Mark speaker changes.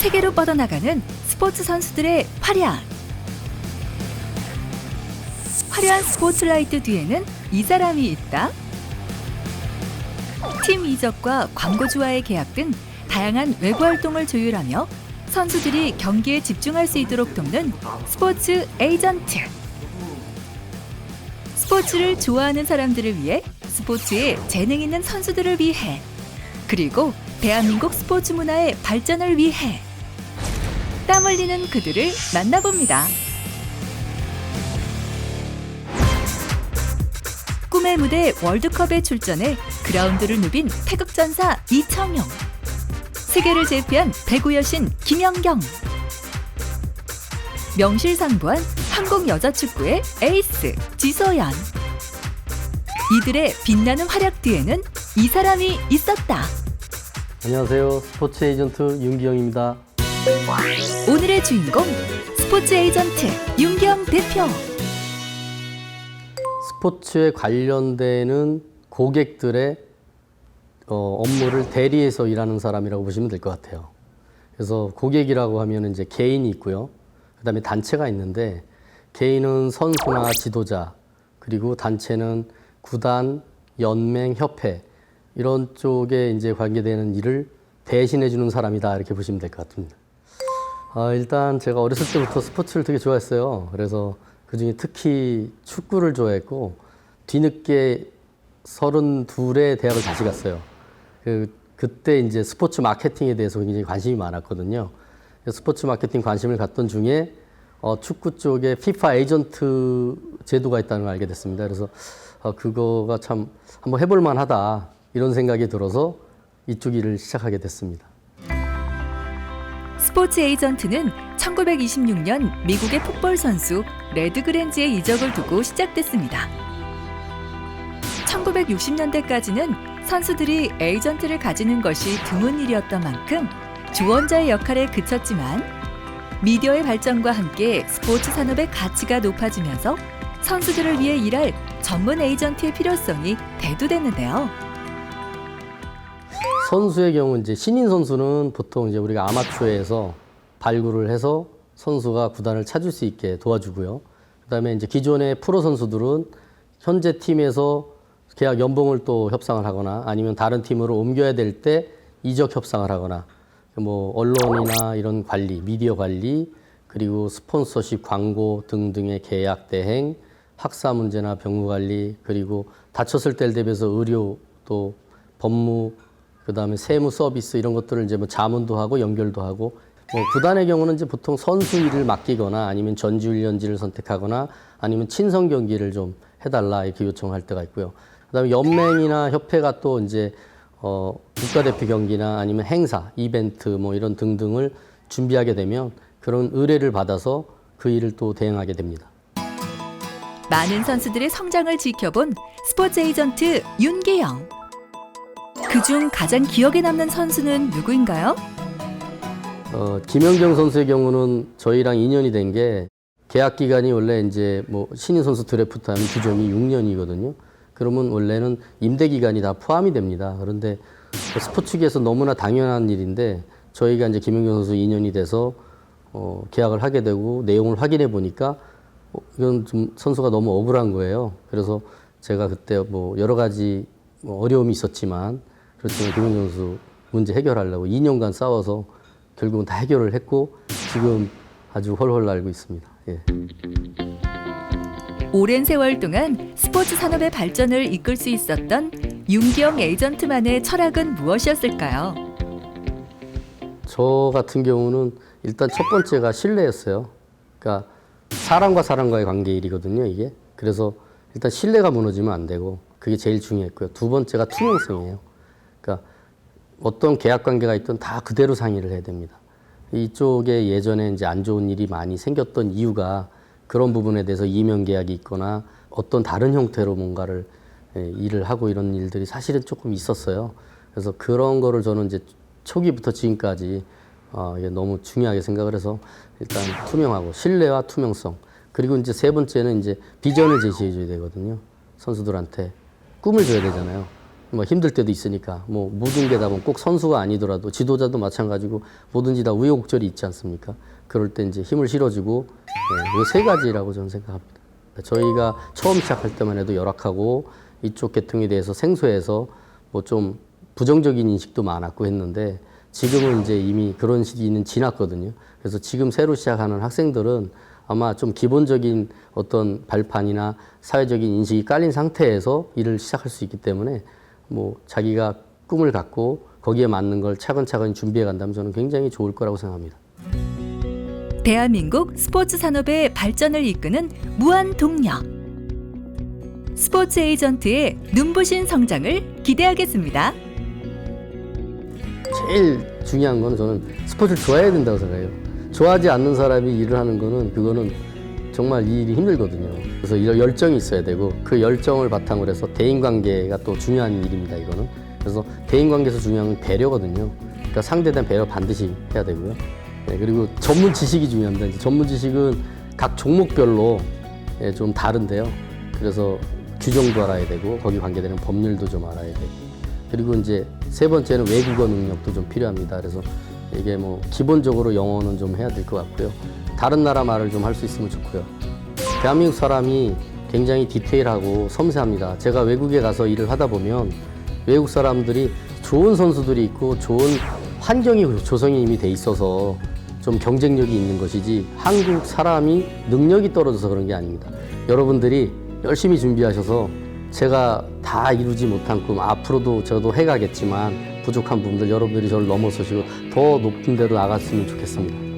Speaker 1: 세계로 뻗어나가는 스포츠 선수들의 활약. 화려한 스포트라이트 뒤에는 이 사람이 있다. 팀 이적과 광고주와의 계약 등 다양한 외부 활동을 조율하며 선수들이 경기에 집중할 수 있도록 돕는 스포츠 에이전트. 스포츠를 좋아하는 사람들을 위해, 스포츠에 재능 있는 선수들을 위해, 그리고 대한민국 스포츠 문화의 발전을 위해 땀 흘리는 그들을 만나봅니다. 꿈의 무대 월드컵에 출전해 그라운드를 누빈 태극전사 이청용, 세계를 제패한 배구 여신 김연경, 명실상부한 한국 여자축구의 에이스 지소연. 이들의 빛나는 활약 뒤에는 이 사람이 있었다.
Speaker 2: 안녕하세요. 스포츠 에이전트 윤기영입니다.
Speaker 1: 오늘의 주인공, 스포츠 에이전트 윤기영 대표.
Speaker 2: 스포츠에 관련되는 고객들의 업무를 대리해서 일하는 사람이라고 보시면 될 것 같아요. 그래서 고객이라고 하면 이제 개인이 있고요. 그다음에 단체가 있는데, 개인은 선수나 지도자, 그리고 단체는 구단, 연맹, 협회, 이런 쪽에 이제 관계되는 일을 대신해 주는 사람이다, 이렇게 보시면 될 것 같습니다. 일단 제가 어렸을 때부터 스포츠를 되게 좋아했어요. 그래서 그중에 특히 축구를 좋아했고, 뒤늦게 32에 대학을 다시 갔어요. 그때 이제 스포츠 마케팅에 대해서 굉장히 관심이 많았거든요. 스포츠 마케팅 관심을 갖던 중에 축구 쪽에 FIFA 에이전트 제도가 있다는 걸 알게 됐습니다. 그래서 그거가 참 한번 해볼 만하다, 이런 생각이 들어서 이쪽 일을 시작하게 됐습니다.
Speaker 1: 스포츠 에이전트는 1926년 미국의 풋볼 선수 레드 그랜지의 이적을 두고 시작됐습니다. 1960년대까지는 선수들이 에이전트를 가지는 것이 드문 일이었던 만큼 조언자의 역할에 그쳤지만, 미디어의 발전과 함께 스포츠 산업의 가치가 높아지면서 선수들을 위해 일할 전문 에이전트의 필요성이 대두됐는데요.
Speaker 2: 선수의 경우 이제 신인 선수는 보통 이제 우리가 아마추어에서 발굴을 해서 선수가 구단을 찾을 수 있게 도와주고요. 그다음에 이제 기존의 프로 선수들은 현재 팀에서 계약 연봉을 또 협상을 하거나, 아니면 다른 팀으로 옮겨야 될 때 이적 협상을 하거나, 뭐 언론이나 이런 관리, 미디어 관리, 그리고 스폰서십, 광고 등등의 계약 대행, 학사 문제나 병무 관리, 그리고 다쳤을 때를 대비해서 의료, 또 법무, 그다음에 세무 서비스, 이런 것들을 이제 뭐 자문도 하고 연결도 하고, 구단의 경우는 이제 보통 선수 일을 맡기거나, 아니면 전지훈련지를 선택하거나, 아니면 친선 경기를 좀 해달라, 이렇게 요청할 때가 있고요. 그다음에 연맹이나 협회가 또 이제 국가대표 경기나 아니면 행사, 이벤트 뭐 이런 등등을 준비하게 되면 그런 의뢰를 받아서 그 일을 또 대행하게 됩니다.
Speaker 1: 많은 선수들의 성장을 지켜본 스포츠 에이전트 윤기영. 그중 가장 기억에 남는 선수는 누구인가요?
Speaker 2: 김연경 선수의 경우는 저희랑 인연이 된 게, 계약 기간이 원래 이제 뭐 신인 선수 드래프트 하면 규정이 6년이거든요. 그러면 원래는 임대 기간이 다 포함이 됩니다. 그런데 스포츠계에서 너무나 당연한 일인데, 저희가 이제 김연경 선수 인연이 돼서 계약을 하게 되고 내용을 확인해 보니까 이건 좀 선수가 너무 억울한 거예요. 그래서 제가 그때 뭐 여러 가지 어려움이 있었지만, 그렇지만 김연경 선수 문제 해결하려고 2년간 싸워서 결국은 다 해결을 했고, 지금 아주 헐헐 날고 있습니다. 예.
Speaker 1: 오랜 세월 동안 스포츠 산업의 발전을 이끌 수 있었던 윤기영 에이전트만의 철학은 무엇이었을까요?
Speaker 2: 저 같은 경우는 일단 첫 번째가 신뢰였어요. 그러니까 사람과 사람과의 관계 일이거든요, 이게. 그래서 일단 신뢰가 무너지면 안 되고, 그게 제일 중요했고요. 두 번째가 투명성이에요. 그러니까 어떤 계약 관계가 있든 다 그대로 상의를 해야 됩니다. 이쪽에 예전에 이제 안 좋은 일이 많이 생겼던 이유가 그런 부분에 대해서 이명 계약이 있거나 어떤 다른 형태로 뭔가를 일을 하고, 이런 일들이 사실은 조금 있었어요. 그래서 그런 거를 저는 이제 초기부터 지금까지 이게 너무 중요하게 생각을 해서, 일단 투명하고 신뢰와 투명성, 그리고 이제 세 번째는 이제 비전을 제시해 줘야 되거든요. 선수들한테 꿈을 줘야 되잖아요. 뭐 힘들 때도 있으니까 뭐 모든 게 다 꼭 선수가 아니더라도 지도자도 마찬가지고 뭐든지 다 우여곡절이 있지 않습니까? 그럴 때 이제 힘을 실어주고 이 세 가지라고 저는 생각합니다. 저희가 처음 시작할 때만 해도 열악하고 이쪽 계통에 대해서 생소해서 뭐 좀 부정적인 인식도 많았고 했는데 지금은 이제 이미 그런 시기는 지났거든요. 그래서 지금 새로 시작하는 학생들은 아마 좀 기본적인 어떤 발판이나 사회적인 인식이 깔린 상태에서 일을 시작할 수 있기 때문에 뭐 자기가 꿈을 갖고 거기에 맞는 걸 차근차근 준비해 간다면 저는 굉장히 좋을 거라고 생각합니다.
Speaker 1: 대한민국 스포츠 산업의 발전을 이끄는 무한 동력. 스포츠 에이전트의 눈부신 성장을 기대하겠습니다.
Speaker 2: 제일 중요한 거는 저는 스포츠를 좋아해야 된다고 생각해요. 좋아하지 않는 사람이 일을 하는 거는 그거는 정말 이 일이 힘들거든요. 그래서 이런 열정이 있어야 되고 그 열정을 바탕으로 해서 대인관계가 또 중요한 일입니다. 이거는. 그래서 대인관계에서 중요한 건 배려거든요. 그러니까 상대에 대한 배려 반드시 해야 되고요. 네, 그리고 전문 지식이 중요합니다. 이제 전문 지식은 각 종목별로 좀 다른데요. 그래서 규정도 알아야 되고 거기 관계되는 법률도 좀 알아야 되고 그리고 이제 세 번째는 외국어 능력도 좀 필요합니다. 그래서 이게 뭐 기본적으로 영어는 좀 해야 될 것 같고요. 다른 나라 말을 좀 할 수 있으면 좋고요. 대한민국 사람이 굉장히 디테일하고 섬세합니다. 제가 외국에 가서 일을 하다 보면 외국 사람들이 좋은 선수들이 있고 좋은 환경이 조성이 이미 돼 있어서 좀 경쟁력이 있는 것이지 한국 사람이 능력이 떨어져서 그런 게 아닙니다. 여러분들이 열심히 준비하셔서 제가 다 이루지 못한 꿈 앞으로도 저도 해가겠지만 부족한 부분들 여러분들이 저를 넘어서시고 더 높은 데로 나갔으면 좋겠습니다.